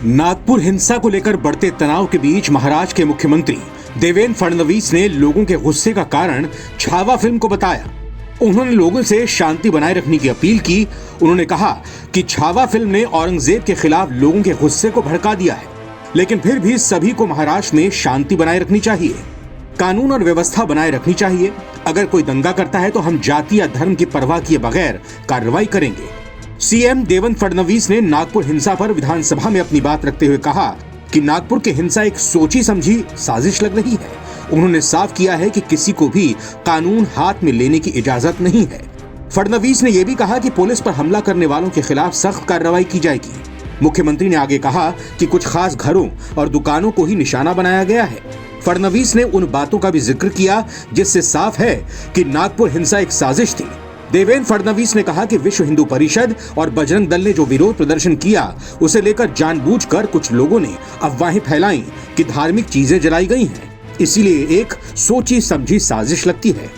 नागपुर हिंसा को लेकर बढ़ते तनाव के बीच महाराष्ट्र के मुख्यमंत्री देवेंद्र फडणवीस ने लोगों के गुस्से का कारण छावा फिल्म को बताया। उन्होंने लोगों से शांति बनाए रखने की अपील की। उन्होंने कहा कि छावा फिल्म ने औरंगजेब के खिलाफ लोगों के गुस्से को भड़का दिया है, लेकिन फिर भी सभी को महाराष्ट्र में शांति बनाए रखनी चाहिए, कानून और व्यवस्था बनाए रखनी चाहिए। अगर कोई दंगा करता है तो हम जाति या धर्म की परवाह किए बगैर कार्रवाई करेंगे। सीएम देवेंद्र फडणवीस ने नागपुर हिंसा पर विधानसभा में अपनी बात रखते हुए कहा कि नागपुर की हिंसा एक सोची समझी साजिश लग रही है। उन्होंने साफ किया है कि किसी को भी कानून हाथ में लेने की इजाजत नहीं है। फडणवीस ने यह भी कहा कि पुलिस पर हमला करने वालों के खिलाफ सख्त कार्रवाई की जाएगी। मुख्यमंत्री ने आगे कहा कि कुछ खास घरों और दुकानों को ही निशाना बनाया गया है। फडणवीस ने उन बातों का भी जिक्र किया जिससे साफ है कि नागपुर हिंसा एक साजिश थी। देवेंद्र फडणवीस ने कहा कि विश्व हिंदू परिषद और बजरंग दल ने जो विरोध प्रदर्शन किया, उसे लेकर जानबूझकर कुछ लोगों ने अफवाहें फैलाई कि धार्मिक चीजें जलाई गई हैं, इसीलिए एक सोची समझी साजिश लगती है।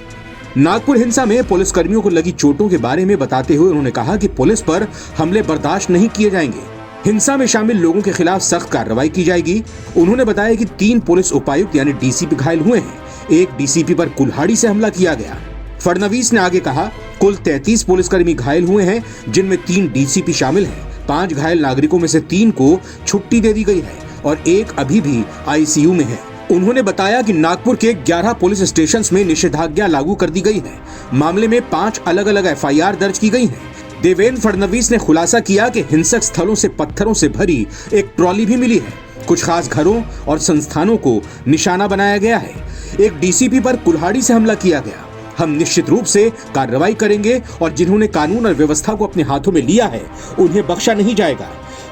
नागपुर हिंसा में पुलिसकर्मियों को लगी चोटों के बारे में बताते हुए उन्होंने कहा कि पुलिस पर हमले बर्दाश्त नहीं किए जाएंगे। हिंसा में शामिल लोगों के खिलाफ सख्त कार्रवाई की जाएगी। उन्होंने बताया कि 3 पुलिस उपायुक्त यानी डीसीपी घायल हुए हैं। एक डीसीपी पर कुल्हाड़ी से हमला किया गया। फडणवीस ने आगे कहा, कुल 33 पुलिसकर्मी घायल हुए हैं, जिनमें 3 डीसीपी शामिल हैं। 5 घायल नागरिकों में से 3 को छुट्टी दे दी गई है और एक अभी भी आईसीयू में है। उन्होंने बताया कि नागपुर के 11 पुलिस स्टेशन में निषेधाज्ञा लागू कर दी गई है। मामले में 5 अलग अलग एफआईआर दर्ज की गई है। देवेंद्र फडणवीस ने खुलासा किया कि हिंसक स्थलों से पत्थरों से भरी एक ट्रॉली भी मिली है। कुछ खास घरों और संस्थानों को निशाना बनाया गया है। एक डीसीपी पर कुल्हाड़ी से हमला किया गया। हम निश्चित रूप से कार्रवाई करेंगे और जिन्होंने कानून और व्यवस्था को अपने हाथों में लिया है, उन्हें बख्शा नहीं जाएगा।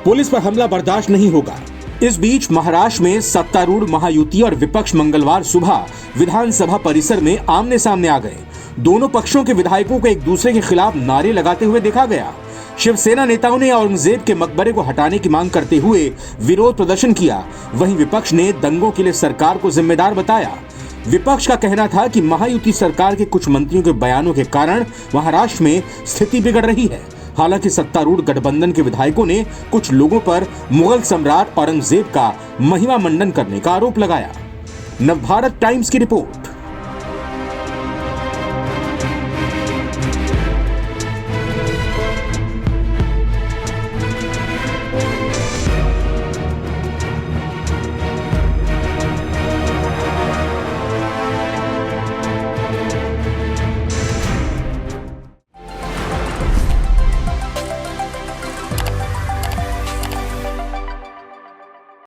पुलिस पर हमला बर्दाश्त नहीं होगा। इस बीच महाराष्ट्र में सत्तारूढ़ महायुति और विपक्ष मंगलवार सुबह विधानसभा परिसर में आमने सामने आ गए। दोनों पक्षों के विधायकों को एक दूसरे के खिलाफ नारे लगाते हुए देखा गया। शिवसेना नेताओं ने औरंगजेब के मकबरे को हटाने की मांग करते हुए विरोध प्रदर्शन किया। वहीं विपक्ष ने दंगों के लिए सरकार को जिम्मेदार बताया। विपक्ष का कहना था कि महायुति सरकार के कुछ मंत्रियों के बयानों के कारण महाराष्ट्र में स्थिति बिगड़ रही है। हालांकि सत्तारूढ़ गठबंधन के विधायकों ने कुछ लोगों पर मुगल सम्राट औरंगजेब का महिमा मंडन करने का आरोप लगाया। नवभारत टाइम्स की रिपोर्ट।